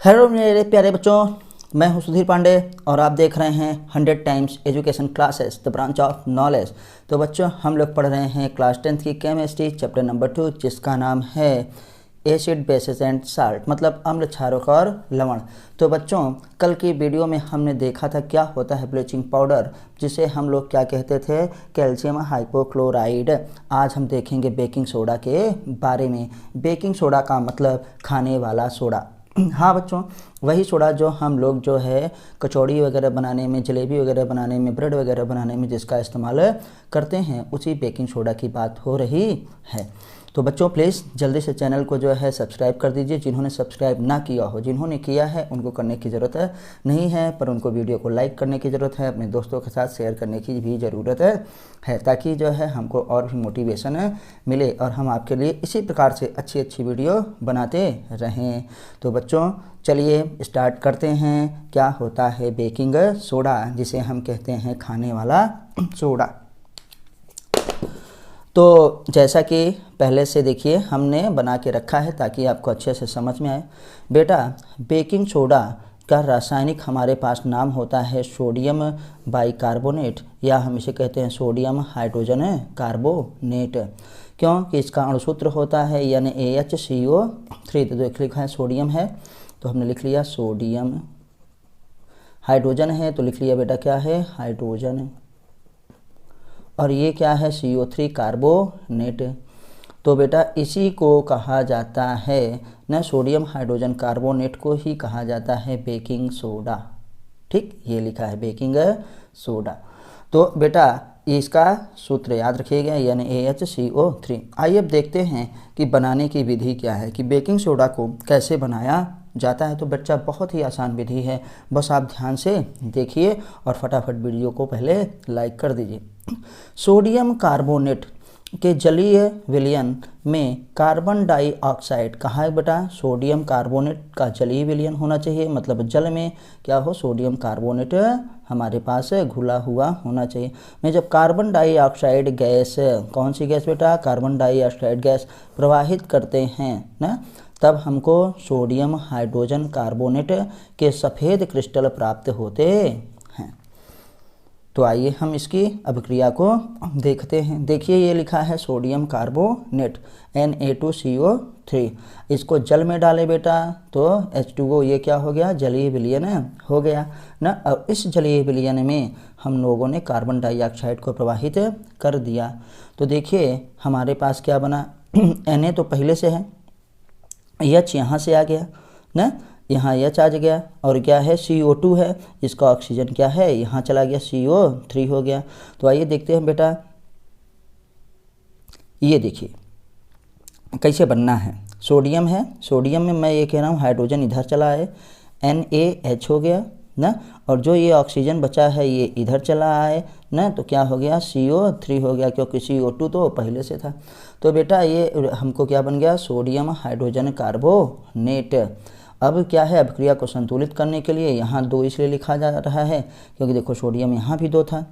Hello मेरे प्यारे बच्चों, मैं हूं सुधीर पांडे और आप देख रहे हैं 100 times education classes the branch of knowledge. तो बच्चों, हम लोग पढ़ रहे हैं क्लास 10th की केमिस्ट्री चैप्टर नंबर 2, जिसका नाम है एसिड बेसिस एंड साल्ट, मतलब अम्ल, क्षारक और लवण। तो बच्चों, कल की वीडियो में हमने देखा था क्या होता है ब्लीचिंग पाउडर, जिसे हम लोग क्या कहते थे, कैल्शियम हाइपोक्लोराइड। आज हम देखेंगे बेकिंग सोडा के बारे में। बेकिंग सोडा का मतलब खाने वाला सोडा। हाँ बच्चों, वही सोडा जो हम लोग जो है कचौड़ी वगैरह बनाने में, जलेबी वगैरह बनाने में, ब्रेड वगैरह बनाने में जिसका इस्तेमाल करते हैं, उसी बेकिंग सोडा की बात हो रही है। तो बच्चों, प्लीज़ जल्दी से चैनल को जो है सब्सक्राइब कर दीजिए। जिन्होंने सब्सक्राइब ना किया हो, जिन्होंने किया है उनको करने की ज़रूरत नहीं है, पर उनको वीडियो को लाइक करने की ज़रूरत है, अपने दोस्तों के साथ शेयर करने की भी ज़रूरत है, ताकि जो है हमको और भी मोटिवेशन मिले और हम आपके लिए इसी प्रकार से अच्छी अच्छी वीडियो बनाते रहें। तो बच्चों, चलिए स्टार्ट करते हैं। क्या होता है बेकिंग सोडा, जिसे हम कहते हैं खाने वाला सोडा। तो जैसा कि पहले से देखिए हमने बना के रखा है ताकि आपको अच्छे से समझ में आए। बेटा, बेकिंग सोडा का रासायनिक हमारे पास नाम होता है सोडियम बाइकार्बोनेट, या हम इसे कहते हैं सोडियम हाइड्रोजन कार्बोनेट, क्योंकि इसका अणुसूत्र होता है यानी AHCO3। तो देख लिखा है सोडियम है तो हमने लिख लिया सोडियम, हाइड्रोजन है तो लिख लिया बेटा क्या है, हाइड्रोजन, और ये क्या है, CO3 कार्बोनेट। तो बेटा इसी को कहा जाता है ना, सोडियम हाइड्रोजन कार्बोनेट को ही कहा जाता है बेकिंग सोडा। ठीक, ये लिखा है बेकिंग सोडा। तो बेटा इसका सूत्र याद रखिएगा यानी AHCO3। आइए अब देखते हैं कि बनाने की विधि क्या है, कि बेकिंग सोडा को कैसे बनाया जाता है। तो बच्चा बहुत ही आसान विधि है, बस आप ध्यान से देखिए और फटाफट वीडियो को पहले लाइक कर दीजिए। सोडियम कार्बोनेट के जलीय विलयन में कार्बन डाइऑक्साइड, कहाँ है बेटा, सोडियम कार्बोनेट का जलीय विलयन होना चाहिए, मतलब जल में क्या हो, सोडियम कार्बोनेट हमारे पास घुला हुआ होना चाहिए। में जब कार्बन डाइऑक्साइड गैस, कौन सी गैस बेटा, कार्बन डाइऑक्साइड गैस प्रवाहित करते हैं ना, तब हमको सोडियम हाइड्रोजन कार्बोनेट के सफ़ेद क्रिस्टल प्राप्त होते हैं। तो आइए हम इसकी अभिक्रिया को देखते हैं। देखिए ये लिखा है सोडियम कार्बोनेट Na2CO3। इसको जल में डाले बेटा तो H2O, ये क्या हो गया, जलीय विलयन हो गया ना। और इस जलीय विलयन में हम लोगों ने कार्बन डाइऑक्साइड को प्रवाहित कर दिया। तो देखिए हमारे पास क्या बना, Na तो पहले से है, H यहाँ से आ गया ना, यहाँ H आ गया, और क्या है, CO2 है, इसका ऑक्सीजन क्या है, यहाँ चला गया, CO3 हो गया। तो आइए देखते हैं बेटा, ये देखिए कैसे बनना है। सोडियम है, सोडियम में मैं ये कह रहा हूँ हाइड्रोजन इधर चला है, NaH हो गया ना, और जो ये ऑक्सीजन बचा है ये इधर चला आए ना, तो क्या हो गया, CO3 हो गया, क्योंकि CO2 तो पहले से था। तो बेटा ये हमको क्या बन गया, सोडियम हाइड्रोजन कार्बोनेट। अब क्या है, अभिक्रिया को संतुलित करने के लिए यहाँ 2 इसलिए लिखा जा रहा है क्योंकि देखो सोडियम यहाँ भी 2 था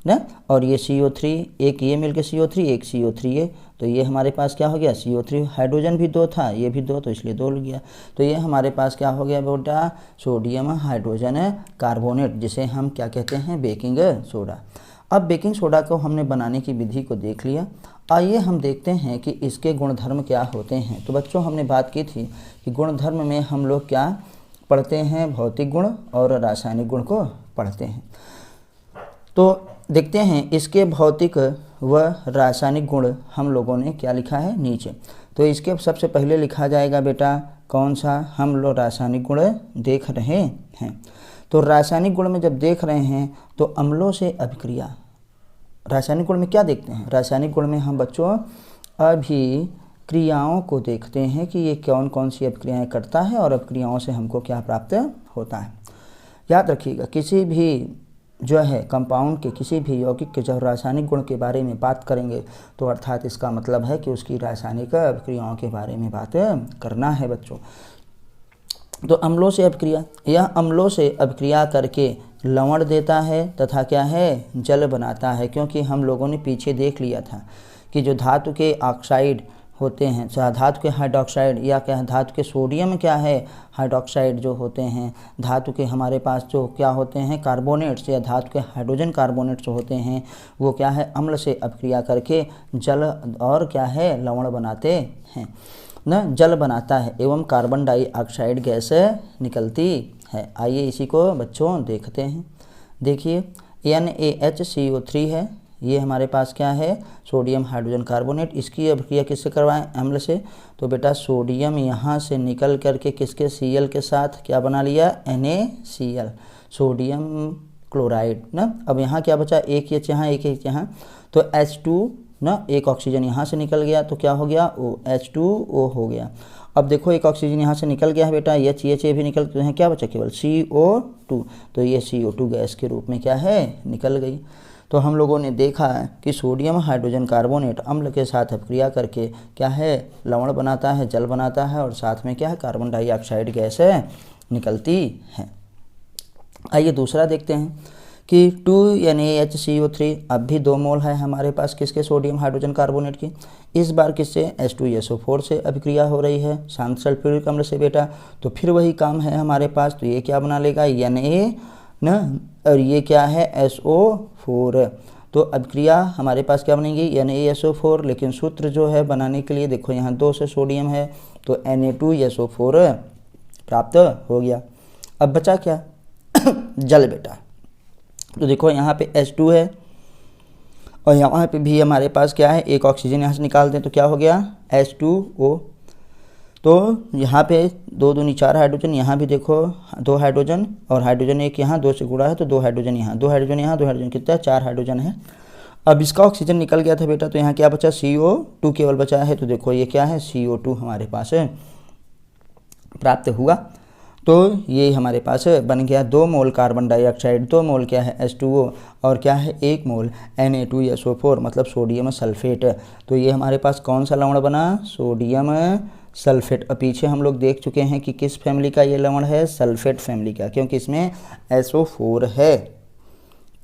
ना, और ये CO3, एक ये मिलके CO3, एक CO3 ये, तो ये हमारे पास क्या हो गया, CO3, हाइड्रोजन भी 2 था, ये भी 2, तो इसलिए 2 लग गया। तो ये हमारे पास क्या हो गया बेटा, सोडियम हाइड्रोजन कार्बोनेट, जिसे हम क्या कहते हैं, बेकिंग सोडा। अब बेकिंग सोडा को हमने बनाने की विधि को देख लिया। आइए हम देखते हैं कि इसके गुणधर्म क्या होते हैं। तो बच्चों हमने बात की थी कि गुणधर्म में हम लोग क्या पढ़ते हैं, भौतिक गुण और रासायनिक गुण को पढ़ते हैं। तो देखते हैं इसके भौतिक व रासायनिक गुण हम लोगों ने क्या लिखा है नीचे। तो इसके सबसे पहले लिखा जाएगा बेटा कौन सा, हम लोग रासायनिक गुण देख रहे हैं। तो रासायनिक गुण में जब देख रहे हैं तो अम्लों से अभिक्रिया, रासायनिक गुण में क्या देखते हैं, रासायनिक गुण में हम बच्चों अभिक्रियाओं को देखते हैं कि ये कौन कौन सी अभिक्रियाएं करता है और अभिक्रियाओं से हमको क्या प्राप्त होता है। याद रखिएगा, किसी भी जो है कंपाउंड के, किसी भी यौगिक के जब रासायनिक गुण के बारे में बात करेंगे तो अर्थात इसका मतलब है कि उसकी रासायनिक अभिक्रियाओं के बारे में बात करना है बच्चों। तो अम्लों से अभिक्रिया, यह अम्लों से अभिक्रिया करके लवण देता है तथा क्या है, जल बनाता है। क्योंकि हम लोगों ने पीछे देख लिया था कि जो धातु के ऑक्साइड होते हैं, धातु के हाइड्रोक्साइड या क्या धातु के सोडियम क्या है हाइड्रोक्साइड जो होते हैं, धातु के हमारे पास जो क्या होते हैं कार्बोनेट्स या धातु के हाइड्रोजन कार्बोनेट्स होते हैं वो क्या है अम्ल से अभिक्रिया करके जल और क्या है लवण बनाते हैं ना, जल बनाता है एवं कार्बन डाइऑक्साइड गैस निकलती है। आइए इसी को बच्चों देखते हैं। देखिए NaHCO3 है, ये हमारे पास क्या है सोडियम हाइड्रोजन कार्बोनेट, इसकी अभिक्रिया किससे करवाएं अम्ल से, तो बेटा सोडियम यहाँ से निकल करके किसके Cl के साथ क्या बना लिया NaCl, सोडियम क्लोराइड ना। अब यहाँ क्या बचा एक H यहाँ एक H यहाँ, तो H2 ना, एक ऑक्सीजन यहाँ से निकल गया तो क्या हो गया H2O हो गया। अब देखो एक ऑक्सीजन यहाँ से निकल गया है बेटा, HCl भी निकल गए हैं, क्या बचा केवल CO2, तो ये CO2 गैस के रूप में क्या है निकल गई। तो हम लोगों ने देखा कि सोडियम हाइड्रोजन कार्बोनेट अम्ल के साथ अभिक्रिया करके क्या है लवण बनाता है, जल बनाता है और साथ में क्या है कार्बन डाइऑक्साइड गैस निकलती है। आइए दूसरा देखते हैं कि 2NaHCO3 अब भी 2 मोल है हमारे पास किसके सोडियम हाइड्रोजन कार्बोनेट की, इस बार किससे H2SO4 से अभिक्रिया हो रही है शांत सल्फ्यूरिक अम्ल से बेटा, तो फिर वही काम है हमारे पास, तो ये क्या बना लेगा Na ना और ये क्या है SO4, तो अभिक्रिया हमारे पास क्या बनेगी NaSO4, लेकिन सूत्र जो है बनाने के लिए देखो यहाँ 2 से सोडियम है तो Na2SO4 प्राप्त हो गया। अब बचा क्या जल बेटा, तो देखो यहाँ पे H2 है और यहाँ पे भी हमारे पास क्या है एक ऑक्सीजन यहाँ से निकाल दें तो क्या हो गया H2O, तो यहाँ पे 2 दूनी 4 हाइड्रोजन, यहाँ भी देखो 2 हाइड्रोजन और हाइड्रोजन एक यहाँ 2 से गुणा है तो 2 हाइड्रोजन यहाँ 2 हाइड्रोजन यहाँ 2 हाइड्रोजन कितना 4 हाइड्रोजन है। अब इसका ऑक्सीजन निकल गया था बेटा तो यहाँ क्या बचा CO2 केवल बचा है, तो देखो ये क्या है CO2 हमारे पास है प्राप्त हुआ, तो ये हमारे पास बन गया 2 मोल कार्बन डाइऑक्साइड, 2 मोल क्या है H2O और क्या है 1 मोल Na2SO4 मतलब सोडियम सल्फेट, तो ये हमारे पास कौन सा लवण बना सोडियम सल्फेट। और पीछे हम लोग देख चुके हैं कि किस फैमिली का ये लवण है सल्फेट फैमिली का, क्योंकि इसमें SO4 है।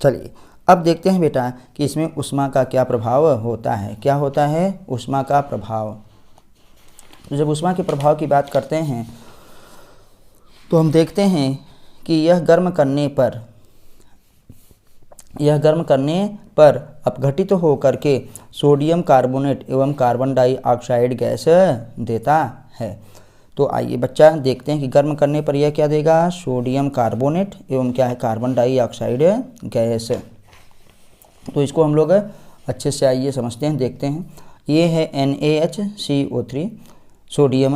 चलिए अब देखते हैं बेटा कि इसमें ऊष्मा का क्या प्रभाव होता है, क्या होता है ऊष्मा का प्रभाव। तो जब ऊष्मा के प्रभाव की बात करते हैं तो हम देखते हैं कि यह गर्म करने पर अपघटित होकर के सोडियम कार्बोनेट एवं कार्बन डाइऑक्साइड गैस देता है। तो आइए बच्चा देखते हैं कि गर्म करने पर यह क्या देगा सोडियम कार्बोनेट एवं क्या है कार्बन डाइऑक्साइड गैस। तो इसको हम लोग अच्छे से आइए समझते हैं, देखते हैं। ये है NaHCO3 सोडियम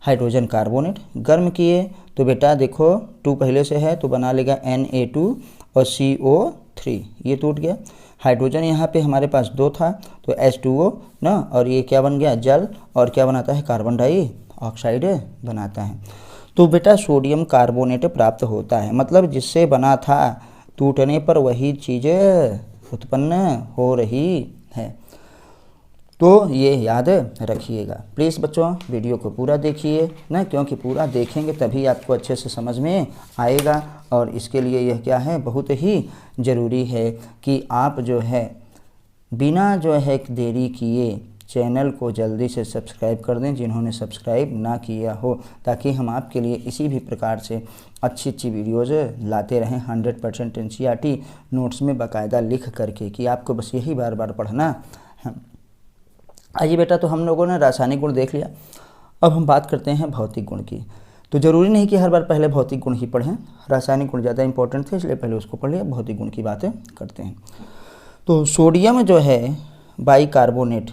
हाइड्रोजन कार्बोनेट, गर्म किए तो बेटा देखो 2 पहले से है तो बना लेगा Na2 और CO3, ये टूट गया। हाइड्रोजन यहाँ पे हमारे पास 2 था तो H2O ना, और ये क्या बन गया जल, और क्या बनाता है कार्बन डाइऑक्साइड बनाता है। तो बेटा सोडियम कार्बोनेट प्राप्त होता है, मतलब जिससे बना था टूटने पर वही चीज़ उत्पन्न हो रही है। तो ये याद रखिएगा। प्लीज़ बच्चों वीडियो को पूरा देखिए ना, क्योंकि पूरा देखेंगे तभी आपको अच्छे से समझ में आएगा, और इसके लिए यह क्या है बहुत ही ज़रूरी है कि आप जो है बिना जो है देरी किए चैनल को जल्दी से सब्सक्राइब कर दें जिन्होंने सब्सक्राइब ना किया हो, ताकि हम आपके लिए इसी भी प्रकार से अच्छी अच्छी वीडियोज़ लाते रहें 100% NCERT नोट्स में बाकायदा लिख करके, कि आपको बस यही बार बार पढ़ना है। आइए बेटा, तो हम लोगों ने रासायनिक गुण देख लिया, अब हम बात करते हैं भौतिक गुण की। तो ज़रूरी नहीं कि हर बार पहले भौतिक गुण ही पढ़ें, रासायनिक गुण ज़्यादा इंपॉर्टेंट थे इसलिए पहले उसको पढ़ लिया, भौतिक गुण की बातें करते हैं। तो सोडियम जो है बाइकार्बोनेट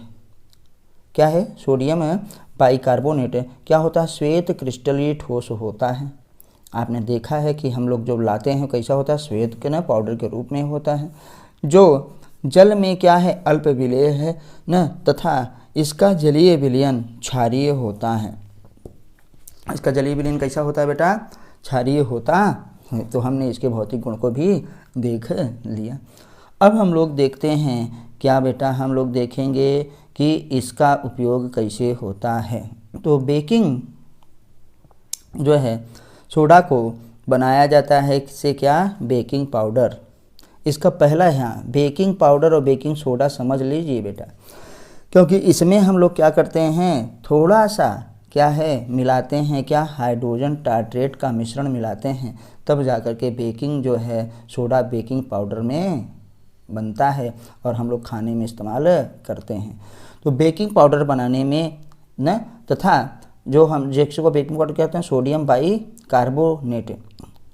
क्या है, सोडियम बाइकार्बोनेट क्या होता है, श्वेत क्रिस्टलीय ठोस होता है। आपने देखा है कि हम लोग जो लाते हैं कैसा होता है, श्वेत के ना पाउडर के रूप में होता है, जो जल में क्या है अल्प विलेय है न, तथा इसका जलीय विलयन क्षारीय होता है। इसका जलीय विलयन कैसा होता है बेटा, क्षारीय होता है। तो हमने इसके भौतिक गुण को भी देख लिया। अब हम लोग देखते हैं क्या बेटा, हम लोग देखेंगे कि इसका उपयोग कैसे होता है। तो बेकिंग जो है सोडा को बनाया जाता है इससे क्या, बेकिंग पाउडर। इसका पहला यहाँ बेकिंग पाउडर और बेकिंग सोडा समझ लीजिए बेटा। क्योंकि इसमें हम लोग क्या करते हैं, थोड़ा सा क्या है मिलाते हैं, क्या हाइड्रोजन टार्ट्रेट का मिश्रण मिलाते हैं, तब जाकर के बेकिंग जो है सोडा बेकिंग पाउडर में बनता है और हम लोग खाने में इस्तेमाल करते हैं। तो बेकिंग पाउडर बनाने में न तथा जो हम जिसको बेकिंग पाउडर कहते हैं सोडियम बाई कार्बोनेट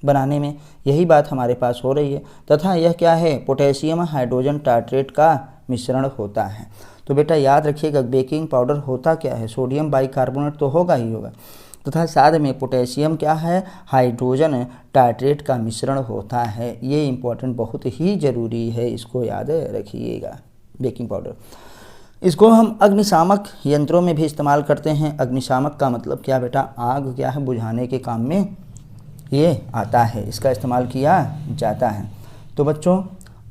बनाने में, यही बात हमारे पास हो रही है। तथा यह क्या है, पोटेशियम हाइड्रोजन टार्ट्रेट का मिश्रण होता है। तो बेटा याद रखिएगा बेकिंग पाउडर होता क्या है, सोडियम बाइकार्बोनेट तो होगा ही होगा, तथा साथ में पोटेशियम क्या है, हाइड्रोजन टार्ट्रेट का मिश्रण होता है। ये इंपॉर्टेंट बहुत ही ज़रूरी है, इसको याद रखिएगा। बेकिंग पाउडर इसको हम अग्निशामक यंत्रों में भी इस्तेमाल करते हैं। अग्निशामक का मतलब क्या बेटा, आग क्या है बुझाने के काम में ये आता है, इसका इस्तेमाल किया जाता है। तो बच्चों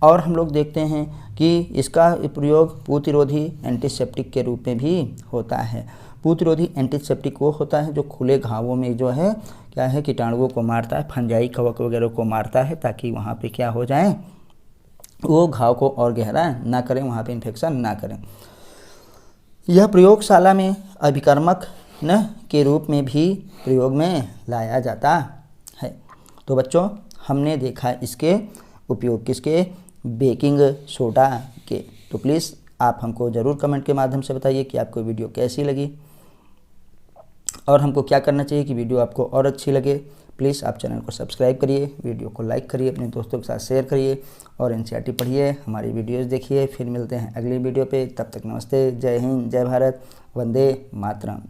और हम लोग देखते हैं कि इसका प्रयोग प्रतिरोधी एंटीसेप्टिक के रूप में भी होता है। प्रतिरोधी एंटीसेप्टिक वो होता है जो खुले घावों में जो है क्या है कीटाणुओं को मारता है, फंजाई कवक वगैरह को मारता है, ताकि वहाँ पे क्या हो जाए, वो घाव को और गहरा ना करें, वहाँ पे इन्फेक्शन ना करें। यह प्रयोगशाला में अभिकर्मक न के रूप में भी प्रयोग में लाया जाता है। तो बच्चों हमने देखा इसके उपयोग किसके, बेकिंग सोडा के। तो प्लीज़ आप हमको ज़रूर कमेंट के माध्यम से बताइए कि आपको वीडियो कैसी लगी और हमको क्या करना चाहिए कि वीडियो आपको और अच्छी लगे। प्लीज़ आप चैनल को सब्सक्राइब करिए, वीडियो को लाइक करिए, अपने दोस्तों के साथ शेयर करिए और एनसीईआरटी पढ़िए, हमारी वीडियोज़ देखिए। फिर मिलते हैं अगली वीडियो पे, तब तक नमस्ते, जय हिंद, जय भारत, वंदे मातरम।